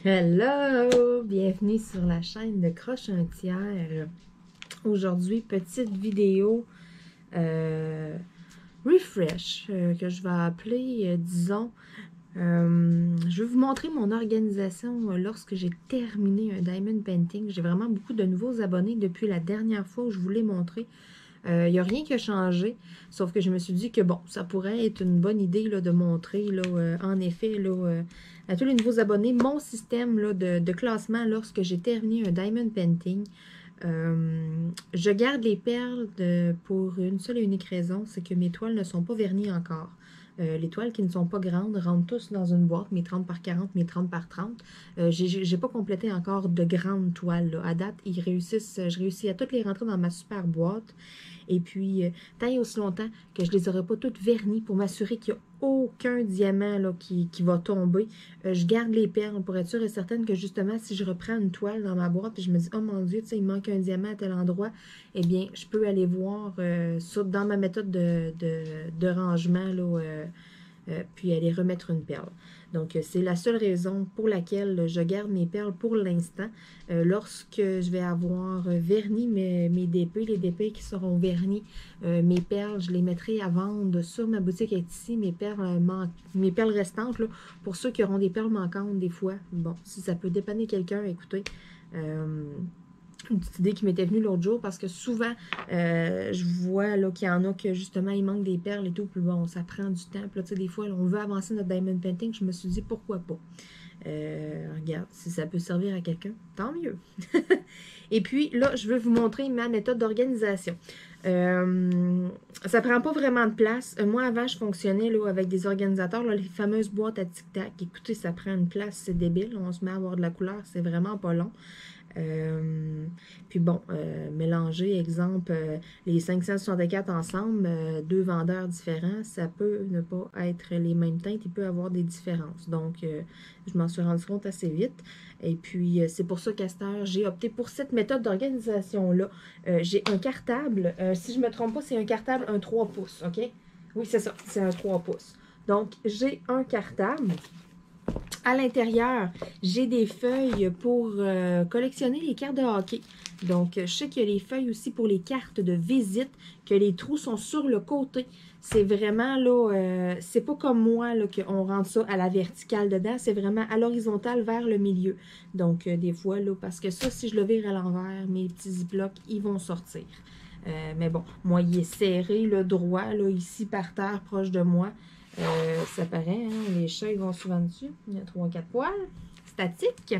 Hello! Bienvenue sur la chaîne de Croche un tiers. Aujourd'hui, petite vidéo refresh que je vais appeler, disons. Je vais vous montrer mon organisation lorsque j'ai terminé un Diamond Painting. J'ai vraiment beaucoup de nouveaux abonnés depuis la dernière fois où je vous l'ai montré. Il n'y a rien qui a changé, sauf que je me suis dit que bon, ça pourrait être une bonne idée là, de montrer, là, en effet, là, à tous les nouveaux abonnés, mon système là, de classement lorsque j'ai terminé un Diamond Painting. Je garde les perles pour une seule et unique raison, c'est que mes toiles ne sont pas vernies encore. Les toiles qui ne sont pas grandes rentrent tous dans une boîte, mes 30 par 40, mes 30 par 30. J'ai pas complété encore de grandes toiles. Là. À date, je réussis à toutes les rentrer dans ma super boîte. Et puis, tant et aussi longtemps que je ne les aurai pas toutes vernies pour m'assurer qu'il n'y a aucun diamant là, qui va tomber, je garde les perles pour être sûre et certaine que justement, si je reprends une toile dans ma boîte et je me dis, oh mon Dieu, il manque un diamant à tel endroit, eh bien, je peux aller voir dans ma méthode de rangement, là, puis aller remettre une perle. Donc, c'est la seule raison pour laquelle je garde mes perles pour l'instant. Lorsque je vais avoir verni mes DP, les DP qui seront vernis, mes perles, je les mettrai à vendre sur ma boutique Etsy, mes perles restantes, là, pour ceux qui auront des perles manquantes des fois. Bon, si ça peut dépanner quelqu'un, écoutez, une petite idée qui m'était venue l'autre jour parce que souvent, je vois qu'il y en a que justement, il manque des perles et tout. Puis bon, ça prend du temps. Puis là, des fois, là, on veut avancer notre Diamond Painting. Je me suis dit, pourquoi pas? Regarde, si ça peut servir à quelqu'un, tant mieux. Et puis là, je veux vous montrer ma méthode d'organisation. Ça prend pas vraiment de place. Moi, avant, je fonctionnais là, avec des organisateurs, là, les fameuses boîtes à tic-tac. Écoutez, ça prend une place, c'est débile. On se met à avoir de la couleur, c'est vraiment pas long. Puis bon, mélanger, exemple, les 564 ensemble, deux vendeurs différents, ça peut ne pas être les mêmes teintes, il peut y avoir des différences. Donc, je m'en suis rendu compte assez vite. Et puis, c'est pour ça qu'à cette heure, j'ai opté pour cette méthode d'organisation-là. J'ai un cartable, si je ne me trompe pas, c'est un cartable, un 3 pouces, OK? Oui, c'est ça, c'est un 3 pouces. Donc, j'ai un cartable. À l'intérieur, j'ai des feuilles pour collectionner les cartes de hockey. Donc, je sais qu'il y a les feuilles aussi pour les cartes de visite, que les trous sont sur le côté. C'est vraiment, là, c'est pas comme moi, là, qu'on rentre ça à la verticale dedans. C'est vraiment à l'horizontale vers le milieu. Donc, des fois, là, parce que ça, si je le vire à l'envers, mes petits ziplocs, ils vont sortir. Mais bon, moi, il est serré, là, droit, là, ici, par terre, proche de moi. Ça paraît, hein, les chats ils vont souvent dessus. Il y a 3-4 poils. Statique.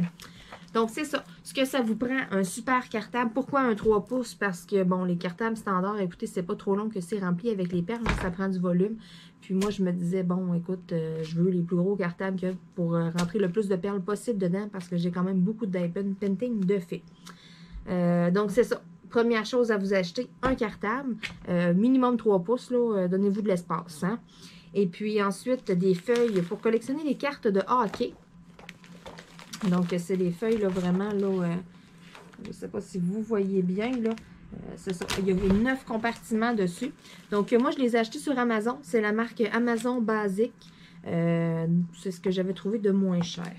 Donc, c'est ça. Ce que ça vous prend, un super cartable. Pourquoi un 3 pouces? Parce que, bon, les cartables standards, écoutez, c'est pas trop long que c'est rempli avec les perles. Ça prend du volume. Puis moi, je me disais, bon, écoute, je veux les plus gros cartables que pour rentrer le plus de perles possible dedans parce que j'ai quand même beaucoup de Diamond Painting de fait. Donc, c'est ça. Première chose à vous acheter, un cartable. Minimum 3 pouces, là. Donnez-vous de l'espace, hein. Et puis ensuite, des feuilles pour collectionner les cartes de hockey. Donc, c'est des feuilles, là, vraiment, là, je ne sais pas si vous voyez bien, là. C'est ça. Il y a 9 compartiments dessus. Donc, moi, je les ai achetés sur Amazon. C'est la marque Amazon Basic. C'est ce que j'avais trouvé de moins cher.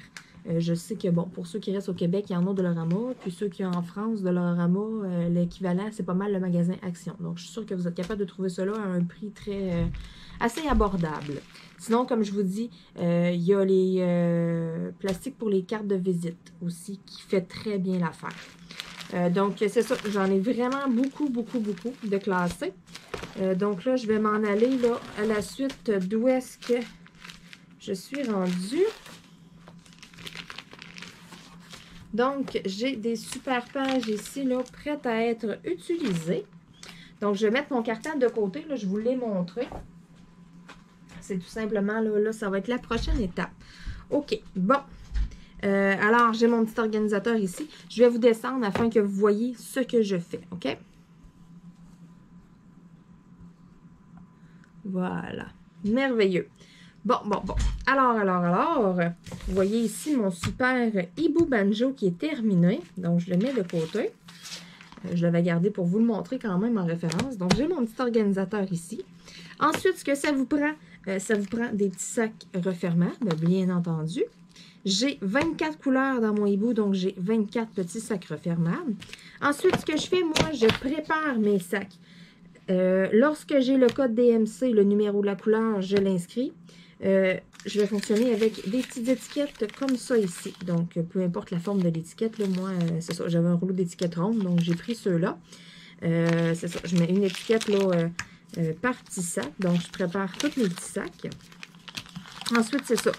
Je sais que, bon, pour ceux qui restent au Québec, il y en a de Dollarama. Puis ceux qui sont en France, Dollarama, l'équivalent, c'est pas mal le magasin Action. Donc, je suis sûre que vous êtes capable de trouver cela à un prix très assez abordable. Sinon, comme je vous dis, il y a les plastiques pour les cartes de visite aussi qui fait très bien l'affaire. Donc, c'est ça. J'en ai vraiment beaucoup de classés. Donc là, je vais m'en aller là, à la suite d'où est-ce que je suis rendue. Donc, j'ai des super pages ici, là, prêtes à être utilisées. Donc, je vais mettre mon cartable de côté. Là, je vous l'ai montré. C'est tout simplement, là, ça va être la prochaine étape. OK, bon. Alors, j'ai mon petit organisateur ici. Je vais vous descendre afin que vous voyez ce que je fais, OK? Voilà. Merveilleux. Bon. Alors, vous voyez ici mon super hibou banjo qui est terminé. Donc, je le mets de côté. Je l'avais gardé pour vous le montrer quand même en référence. Donc, j'ai mon petit organisateur ici. Ensuite, ce que ça vous prend des petits sacs refermables, bien entendu. J'ai 24 couleurs dans mon hibou, donc j'ai 24 petits sacs refermables. Ensuite, ce que je fais, moi, je prépare mes sacs. Lorsque j'ai le code DMC, le numéro de la couleur, je l'inscris. Je vais fonctionner avec des petites étiquettes comme ça ici. Donc, peu importe la forme de l'étiquette, moi, c'est ça, j'avais un rouleau d'étiquettes ronde, donc j'ai pris ceux-là. C'est ça, je mets une étiquette là, par petit sac. Donc, je prépare tous mes petits sacs. Ensuite, c'est ça.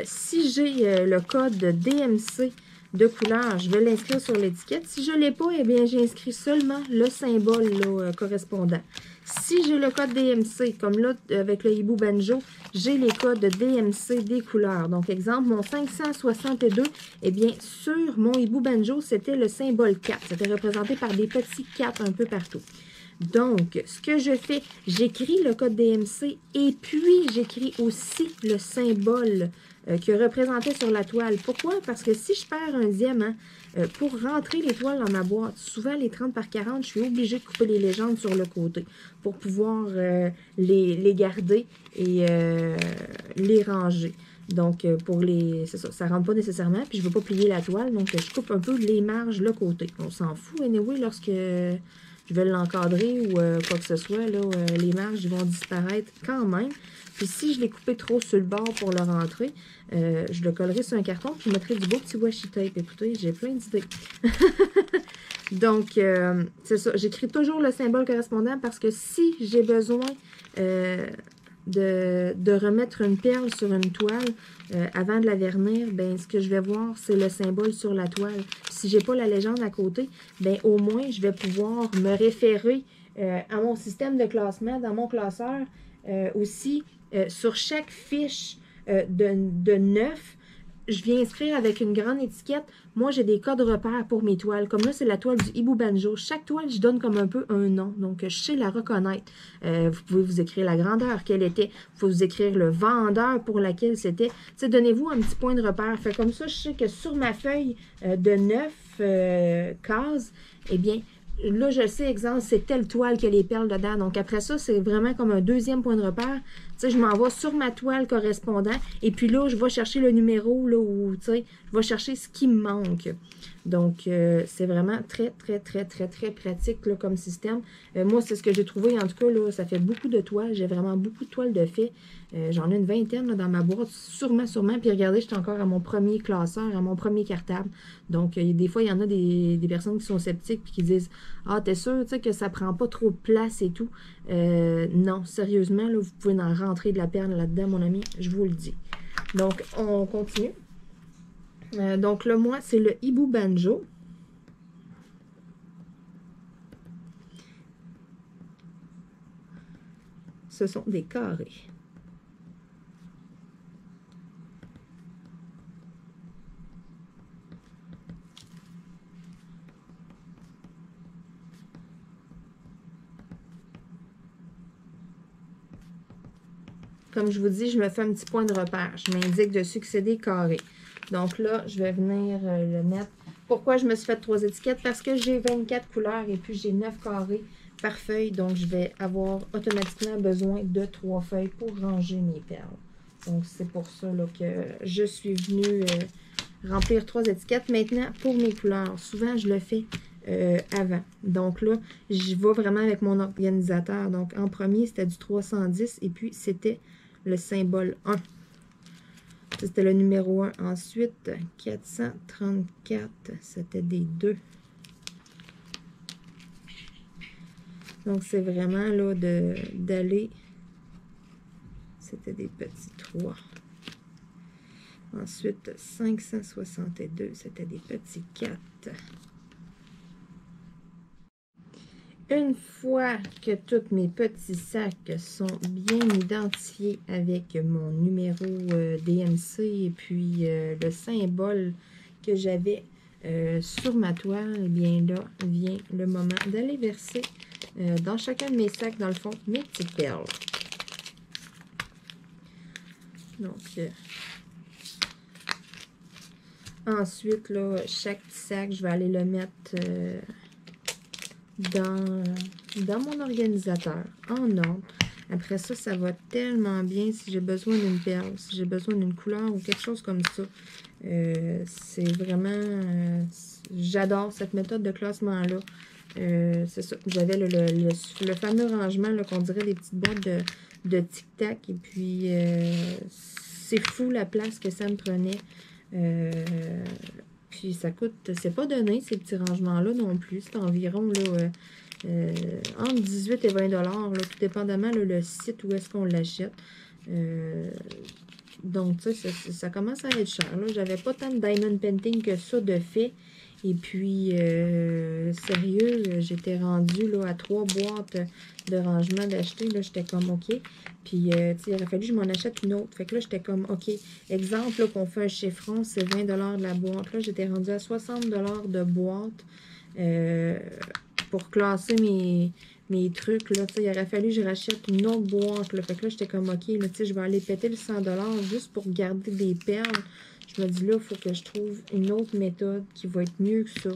Si j'ai le code DMC de couleur, je vais l'inscrire sur l'étiquette. Si je ne l'ai pas, eh bien, j'inscris seulement le symbole là, correspondant. Si j'ai le code DMC, comme là, avec le Hibou Banjo, j'ai les codes DMC des couleurs. Donc, exemple, mon 562, eh bien, sur mon Hibou Banjo, c'était le symbole 4. C'était représenté par des petits 4 un peu partout. Donc, ce que je fais, j'écris le code DMC et puis j'écris aussi le symbole qui est représenté sur la toile. Pourquoi? Parce que si je perds un diamant, pour rentrer les toiles dans ma boîte, souvent les 30 par 40, je suis obligée de couper les légendes sur le côté pour pouvoir les garder et les ranger. Donc, pour les... c'est ça, ça ne rentre pas nécessairement, puis je ne veux pas plier la toile, donc je coupe un peu les marges, le côté. On s'en fout, anyway, lorsque je vais l'encadrer ou quoi que ce soit, là, les marges vont disparaître quand même. Puis si je l'ai coupé trop sur le bord pour le rentrer, je le collerai sur un carton, puis je mettrai du beau petit washi tape. Écoutez, j'ai plein d'idées. Donc, c'est ça. J'écris toujours le symbole correspondant parce que si j'ai besoin de remettre une perle sur une toile avant de la vernir, ben, ce que je vais voir, c'est le symbole sur la toile. Si je n'ai pas la légende à côté, ben, au moins, je vais pouvoir me référer à mon système de classement, dans mon classeur. Aussi, sur chaque fiche de 9, je viens inscrire avec une grande étiquette. Moi, j'ai des codes repères pour mes toiles. Comme là, c'est la toile du Hibou Banjo. Chaque toile, je donne comme un peu un nom. Donc, je sais la reconnaître. Vous pouvez vous écrire la grandeur qu'elle était. Il faut vous écrire le vendeur pour laquelle c'était. Tu sais, donnez-vous un petit point de repère. Fait comme ça, je sais que sur ma feuille de 9 cases, eh bien, là, je sais, exemple, c'est telle toile qui a les perles dedans. Donc, après ça, c'est vraiment comme un deuxième point de repère. Tu sais, je m'en vais sur ma toile correspondant. Et puis là, je vais chercher le numéro, là, où, tu sais, je vais chercher ce qui me manque. Donc, c'est vraiment très, très, très, très, très pratique, là, comme système. Moi, c'est ce que j'ai trouvé. En tout cas, là, ça fait beaucoup de toiles. J'ai vraiment beaucoup de toiles de fait. J'en ai une vingtaine là, dans ma boîte, sûrement. Puis regardez, j'étais encore à mon premier classeur, à mon premier cartable. Donc, des fois, il y en a des personnes qui sont sceptiques et qui disent « Ah, t'es sûr que ça prend pas trop de place et tout? » Non, sérieusement, là, vous pouvez en rentrer de la perle là-dedans, mon ami, je vous le dis. Donc, on continue. Donc là, moi, c'est le Hibou Banjo. Ce sont des carrés. Comme je vous dis, je me fais un petit point de repère. Je m'indique dessus que c'est des carrés. Donc là, je vais venir le mettre. Pourquoi je me suis fait 3 étiquettes? Parce que j'ai 24 couleurs et puis j'ai 9 carrés par feuille. Donc, je vais avoir automatiquement besoin de 3 feuilles pour ranger mes perles. Donc, c'est pour ça là, que je suis venue remplir 3 étiquettes. Maintenant, pour mes couleurs, souvent, je le fais avant. Donc là, je vais vraiment avec mon organisateur. Donc, en premier, c'était du 310 et puis c'était le symbole 1. C'était le numéro 1. Ensuite, 434, c'était des 2. Donc, c'est vraiment là d'aller. C'était des petits 3. Ensuite, 562, c'était des petits 4. Une fois que tous mes petits sacs sont bien identifiés avec mon numéro DMC et puis le symbole que j'avais sur ma toile, eh bien là vient le moment d'aller verser dans chacun de mes sacs, dans le fond, mes petites perles. Donc, ensuite, là, chaque petit sac, je vais aller le mettre dans mon organisateur en ordre. Après ça, ça va tellement bien si j'ai besoin d'une perle, si j'ai besoin d'une couleur ou quelque chose comme ça. C'est vraiment... j'adore cette méthode de classement-là. C'est ça. J'avais le fameux rangement qu'on dirait des petites boîtes de tic-tac. Et puis, c'est fou la place que ça me prenait. Puis, ça coûte... c'est pas donné, ces petits rangements-là non plus. C'est environ là, entre 18 et 20 $, là, tout dépendamment là, le site où est-ce qu'on l'achète. Donc, tu sais, ça commence à être cher. J'avais pas tant de diamond painting que ça de fait. Et puis, sérieux, j'étais rendue là, à 3 boîtes de rangement d'acheter. Là, j'étais comme, OK. Puis, tu sais, il aurait fallu que je m'en achète une autre. Fait que là, j'étais comme, OK. Exemple, là, qu'on fait un chiffron, c'est 20 $ de la boîte. Là, j'étais rendue à 60 $ de boîte pour classer mes trucs. Là, il aurait fallu que je rachète une autre boîte. Là. Fait que là, j'étais comme, OK, là, je vais aller péter le 100 $ juste pour garder des perles. Je me dis là, il faut que je trouve une autre méthode qui va être mieux que ça,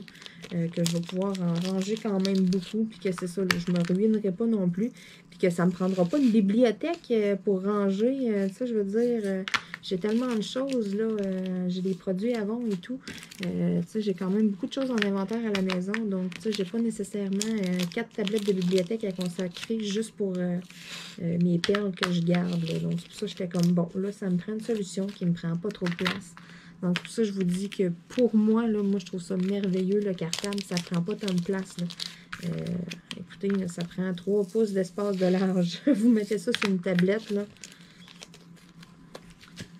que je vais pouvoir en ranger quand même beaucoup, puis que c'est ça, là, je ne me ruinerai pas non plus, puis que ça ne me prendra pas une bibliothèque pour ranger, tu sais, je veux dire, j'ai tellement de choses, là, j'ai des produits à vendre et tout, tu sais, j'ai quand même beaucoup de choses en inventaire à la maison, donc, tu sais, j'ai pas nécessairement 4 tablettes de bibliothèque à consacrer juste pour mes perles que je garde, là. Donc, c'est pour ça que j'étais comme, bon, là, ça me prend une solution qui ne me prend pas trop de place. Donc, pour ça, je vous dis que pour moi, là, moi, je trouve ça merveilleux, le cartable. Ça ne prend pas tant de place, là. Écoutez, là, ça prend 3 pouces d'espace de large. Vous mettez ça sur une tablette, là.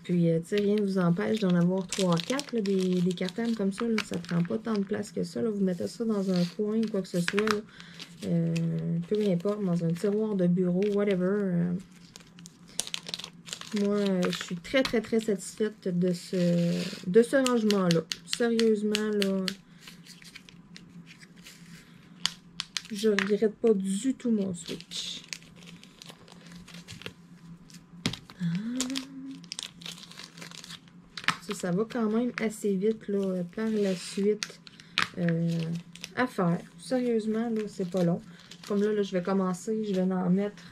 Puis, tu sais, rien ne vous empêche d'en avoir 3-4, des cartables comme ça, là. Ça ne prend pas tant de place que ça, là. Vous mettez ça dans un coin ou quoi que ce soit, là. Peu importe, dans un tiroir de bureau, whatever. Moi, je suis très, très, très satisfaite de ce rangement-là. Sérieusement, là, je regrette pas du tout mon switch. Ça va quand même assez vite, là, par la suite, à faire. Sérieusement, là, c'est pas long. Comme là, je vais commencer, je vais en mettre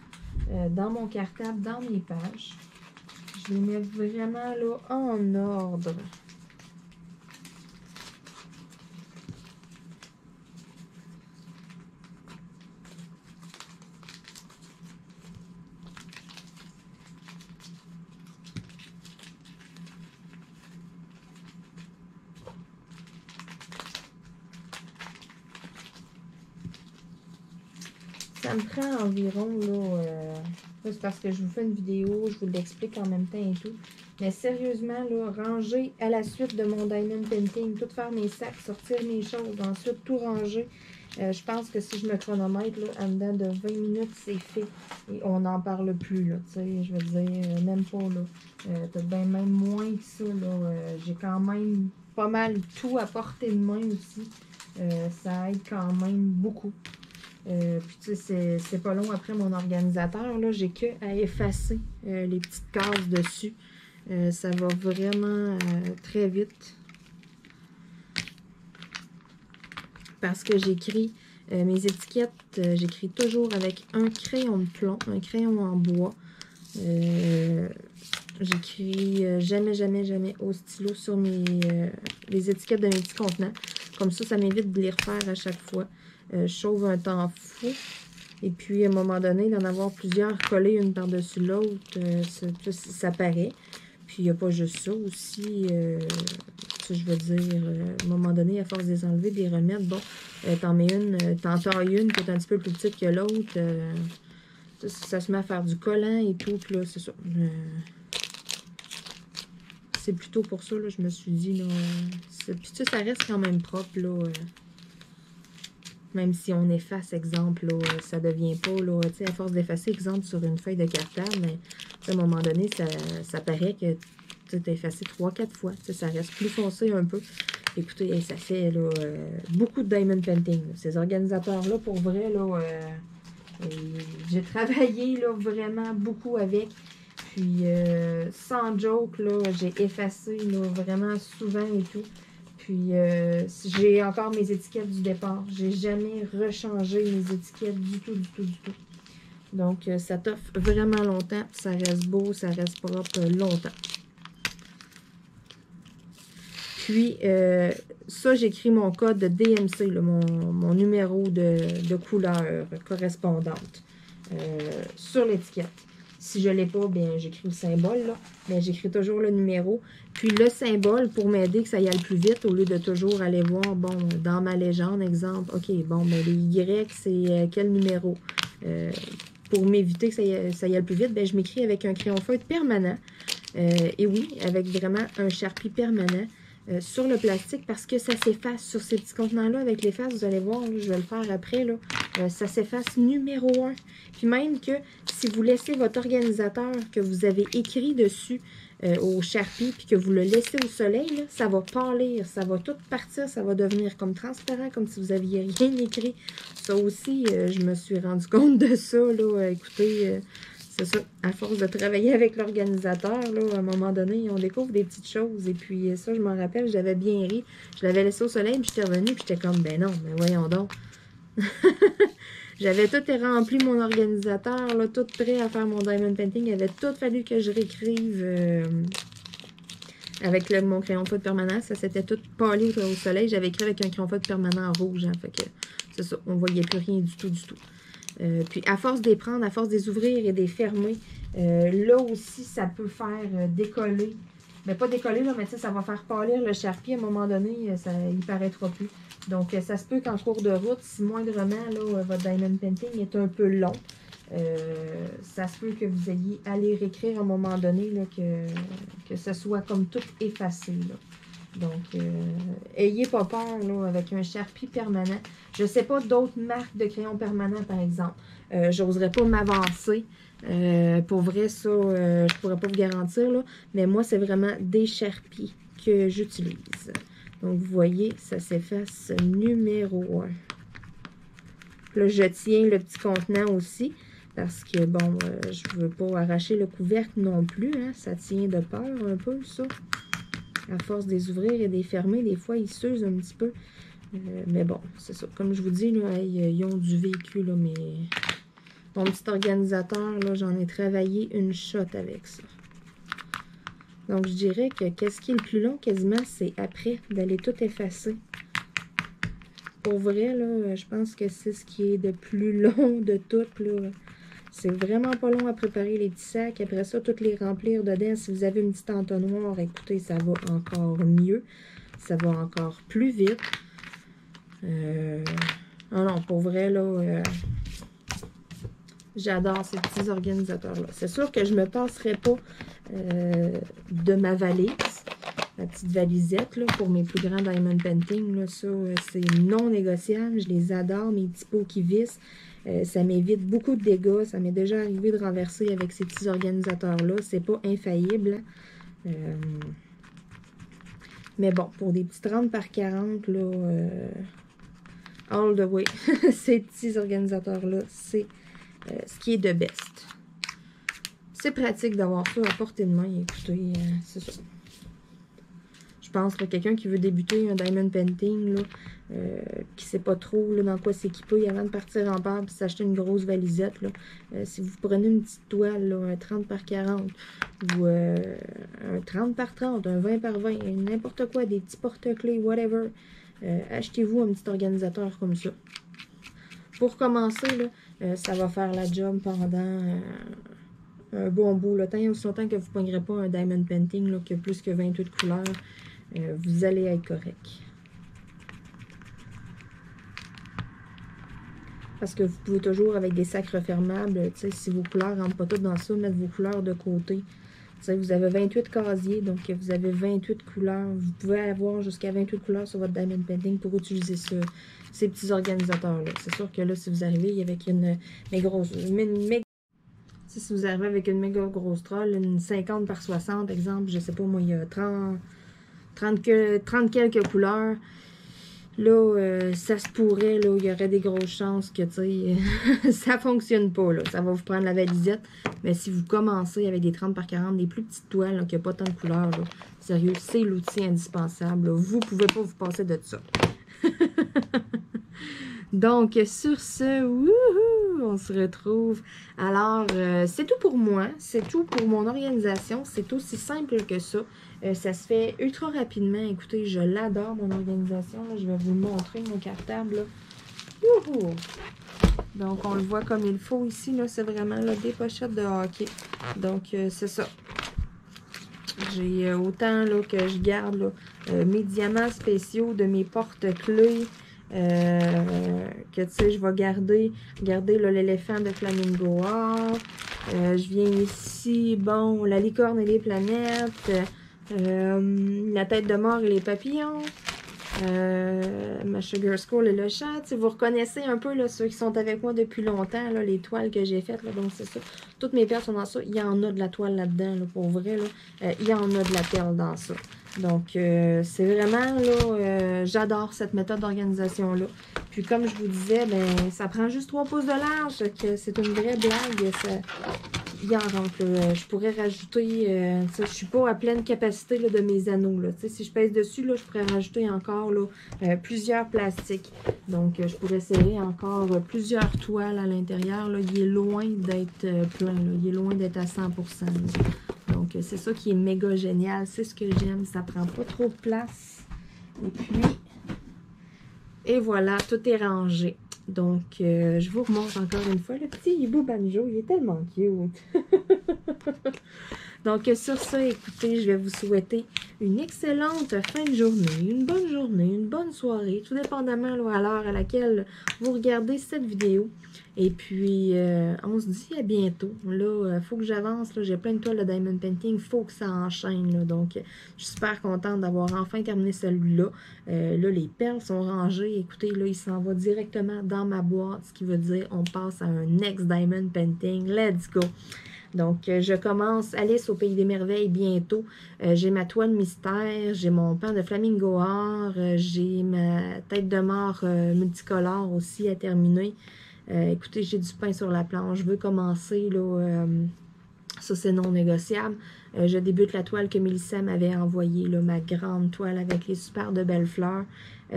dans mon cartable, dans mes pages. Je les mets vraiment là en ordre. Ça me prend environ, là, c'est parce que je vous fais une vidéo, je vous l'explique en même temps et tout. Mais sérieusement, là, ranger à la suite de mon diamond painting, tout faire mes sacs, sortir mes choses, ensuite tout ranger. Je pense que si je me chronomètre, là, en dedans de 20 minutes, c'est fait. Et on n'en parle plus, là, tu sais, je veux dire, même pas, là. Peut-être bien même moins que ça, là. J'ai quand même pas mal tout à portée de main aussi. Ça aide quand même beaucoup. Puis tu sais, c'est pas long après mon organisateur. Là, j'ai que à effacer les petites cases dessus. Ça va vraiment très vite. Parce que j'écris mes étiquettes, j'écris toujours avec un crayon de plomb, un crayon en bois. J'écris jamais, jamais, jamais au stylo sur les étiquettes de mes petits contenants. Comme ça m'évite de les refaire à chaque fois. Je sauve un temps fou. Et puis, à un moment donné, d'en avoir plusieurs collées une par-dessus l'autre, ça paraît. Puis, il n'y a pas juste ça aussi. Je veux dire, à un moment donné, à force de les enlever, de les remettre, bon, t'en tailles une qui est un petit peu plus petite que l'autre. Ça se met à faire du collant et tout. Puis là, c'est ça. C'est plutôt pour ça, là, je me suis dit, là. Puis, tu sais, ça reste quand même propre, là. Même si on efface, exemple, là, ça devient pas, là, tu sais, à force d'effacer, exemple, sur une feuille de cartable, mais à un moment donné, ça paraît que tu as effacé 3-4 fois. Ça reste plus foncé un peu. Écoutez, ça fait là, beaucoup de diamond painting. Là. Ces organisateurs-là, pour vrai, là, j'ai travaillé là, vraiment beaucoup avec. Puis, sans joke, là, j'ai effacé là, vraiment souvent et tout. Puis, j'ai encore mes étiquettes du départ. J'ai jamais rechangé mes étiquettes du tout, du tout, du tout. Donc, ça t'offre vraiment longtemps. Ça reste beau, ça reste propre longtemps. Puis, ça, j'écris mon code de DMC, là, mon numéro de couleur correspondante sur l'étiquette. Si je ne l'ai pas, bien, j'écris le symbole, là, mais j'écris toujours le numéro. Puis le symbole, pour m'aider que ça y aille plus vite, au lieu de toujours aller voir, bon, dans ma légende, exemple, OK, bon, mais les Y, c'est quel numéro? Pour m'éviter que ça y aille plus vite, bien, je m'écris avec un crayon feutre permanent. Et oui, avec vraiment un Sharpie permanent. Sur le plastique parce que ça s'efface sur ces petits contenants-là avec l'efface, vous allez voir, là, je vais le faire après, là, ça s'efface numéro 1. Puis même que si vous laissez votre organisateur que vous avez écrit dessus au Sharpie puis que vous le laissez au soleil, là, ça va pâlir, ça va tout partir, ça va devenir comme transparent, comme si vous aviez rien écrit. Ça aussi, je me suis rendu compte de ça, là, écoutez... c'est ça, à force de travailler avec l'organisateur, là, à un moment donné, on découvre des petites choses. Et puis ça, je m'en rappelle, j'avais bien ri. Je l'avais laissé au soleil, puis j'étais revenue, puis j'étais comme, ben non, mais voyons donc. J'avais tout rempli mon organisateur, là, tout prêt à faire mon diamond painting. Il avait tout fallu que je réécrive avec mon crayon de feutre permanent. Ça s'était tout pâli au soleil. J'avais écrit avec un crayon de feutre permanent rouge. Hein, fait que c'est ça, on ne voyait plus rien du tout, du tout. Puis, à force de les prendre, à force de les ouvrir et de les fermer, là aussi, ça peut faire décoller. Mais pas décoller, là, mais ça va faire pâlir le Sharpie. À un moment donné, il ne paraîtra plus. Donc, ça se peut qu'en cours de route, si moindrement, là, votre diamond painting est un peu long, ça se peut que vous ayez à les réécrire à un moment donné, là, que ce soit comme tout effacé, là. Donc, ayez pas peur là, avec un Sharpie permanent. Je ne sais pas d'autres marques de crayons permanents, par exemple. J'oserais pas m'avancer. Pour vrai, ça, je pourrais pas vous garantir. Là, mais moi, c'est vraiment des Sharpies que j'utilise. Donc, vous voyez, ça s'efface numéro 1. Là, je tiens le petit contenant aussi. Parce que, bon, je veux pas arracher le couvercle non plus. Hein, ça tient de peur un peu, ça. À force de les ouvrir et de les fermer, des fois, ils s'usent un petit peu. Mais bon, c'est ça. Comme je vous dis, là, ils ont du vécu, là, mais mon petit organisateur, là, j'en ai travaillé une shot avec ça. Donc, je dirais que qu'est-ce qui est le plus long, quasiment, c'est après d'aller tout effacer. Pour vrai, là, je pense que c'est ce qui est de plus long de tout, là. C'est vraiment pas long à préparer les petits sacs. Après ça, toutes les remplir dedans. Si vous avez une petite entonnoir, écoutez, ça va encore mieux. Ça va encore plus vite. Ah non, pour vrai, là, j'adore ces petits organisateurs-là. C'est sûr que je ne me passerai pas de ma valise. Ma petite valisette, là, pour mes plus grands diamond painting. Là, ça, c'est non négociable. Je les adore, mes petits pots qui vissent. Ça m'évite beaucoup de dégâts. Ça m'est déjà arrivé de renverser avec ces petits organisateurs-là. C'est pas infaillible. Mais bon, pour des petits 30 par 40, là, all the way, ces petits organisateurs-là, c'est ce qui est de best. C'est pratique d'avoir ça à portée de main. Écoutez, c'est ça. Je pense que quelqu'un qui veut débuter un diamond painting, là, qui ne sait pas trop là, dans quoi s'équiper avant de partir en part et s'acheter une grosse valisette, là, si vous prenez une petite toile, là, un 30 par 40 ou un 30 par 30, un 20 par 20, n'importe quoi, des petits porte-clés, whatever, achetez-vous un petit organisateur comme ça. Pour commencer, là, ça va faire la job pendant un bon bout. Là, tant aussi longtemps que vous ne pognerez pas un diamond painting là, qui a plus que 28 couleurs, vous allez être correct. Parce que vous pouvez toujours, avec des sacs refermables, si vos couleurs ne rentrent pas toutes dans ça, mettre vos couleurs de côté. T'sais, vous avez 28 casiers, donc vous avez 28 couleurs. Vous pouvez avoir jusqu'à 28 couleurs sur votre diamond painting pour utiliser ces petits organisateurs-là. C'est sûr que là, si vous arrivez avec une méga grosse... Si vous arrivez avec une méga grosse troll, une 50 par 60, exemple, je sais pas moi, il y a 30 quelques couleurs. Là, ça se pourrait, là, il y aurait des grosses chances que, tu sais, ça fonctionne pas, là. Ça va vous prendre la valisette. Mais si vous commencez avec des 30 par 40, des plus petites toiles, là, qui n'ont pas tant de couleurs, là, sérieux, c'est l'outil indispensable, là. Vous pouvez pas vous passer de ça. Donc, sur ce, wouhou, on se retrouve. Alors, c'est tout pour moi. C'est tout pour mon organisation. C'est aussi simple que ça. Ça se fait ultra rapidement. Écoutez, je l'adore, mon organisation. Là, je vais vous montrer mon cartable. Là. Youhou! Donc, on le voit comme il faut ici. C'est vraiment là, des pochettes de hockey. Donc, c'est ça. J'ai autant là, que je garde là, mes diamants spéciaux de mes porte-clés. Que tu sais, je vais garder l'éléphant de Flamingo Art. Je viens ici, bon, la licorne et les planètes. La tête de mort et les papillons. Ma Sugar Skull et le chat. Vous reconnaissez un peu là, ceux qui sont avec moi depuis longtemps, là, les toiles que j'ai faites. Là, donc, c'est ça. Toutes mes perles sont dans ça. Il y en a de la toile là-dedans, là, pour vrai. Là. Il y en a de la perle dans ça. Donc, c'est vraiment, là, j'adore cette méthode d'organisation-là. Puis, comme je vous disais, ben, ça prend juste 3 pouces de large, que c'est une vraie blague. Donc, je pourrais rajouter, je suis pas à pleine capacité là, de mes anneaux. Là. Si je pèse dessus, là, je pourrais rajouter encore là, plusieurs plastiques. Donc, je pourrais serrer encore plusieurs toiles à l'intérieur. Il est loin d'être plein. Là. Il est loin d'être à 100%. Là. Donc, c'est ça qui est méga génial. C'est ce que j'aime. Ça prend pas trop de place. Et voilà, tout est rangé. Donc, je vous remontre encore une fois le petit hibou banjo. Il est tellement cute. Donc, sur ça, écoutez, je vais vous souhaiter une excellente fin de journée, une bonne soirée, tout dépendamment là, à l'heure à laquelle vous regardez cette vidéo. Et puis, on se dit à bientôt. Là, il faut que j'avance. J'ai plein de toiles de Diamond Painting. Il faut que ça enchaîne. Là. Donc, je suis super contente d'avoir enfin terminé celui-là. Là, les perles sont rangées. Écoutez, là, il s'en va directement dans ma boîte. Ce qui veut dire on passe à un next Diamond Painting. Let's go! Donc, je commence Alice au Pays des Merveilles bientôt. J'ai ma toile mystère, j'ai mon pan de Flamingo Art, j'ai ma tête de mort multicolore aussi à terminer. Écoutez, j'ai du pain sur la planche. Je veux commencer, là, ça c'est non négociable. Je débute la toile que Mélissa m'avait envoyée, là, ma grande toile avec les super de belles fleurs.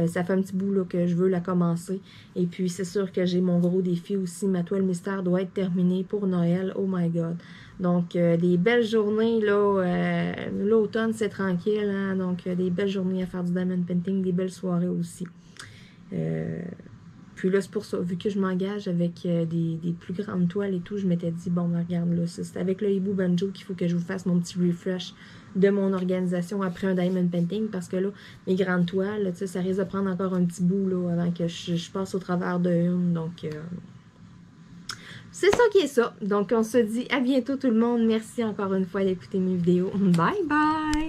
Ça fait un petit bout là, que je veux la commencer. Et puis, c'est sûr que j'ai mon gros défi aussi. Ma toile mystère doit être terminée pour Noël. Oh my God! Donc, des belles journées, là. L'automne, c'est tranquille. Hein? Donc, des belles journées à faire du Diamond Painting. Des belles soirées aussi. Puis là, c'est pour ça. Vu que je m'engage avec des plus grandes toiles et tout, je m'étais dit, bon, ben, regarde, là, c'est avec le hibou banjo qu'il faut que je vous fasse mon petit refresh de mon organisation après un Diamond Painting, parce que là, mes grandes toiles, là, ça risque de prendre encore un petit bout là, avant que je passe au travers de une. Donc, c'est ça qui est ça. Donc, on se dit à bientôt tout le monde. Merci encore une fois d'écouter mes vidéos. Bye bye!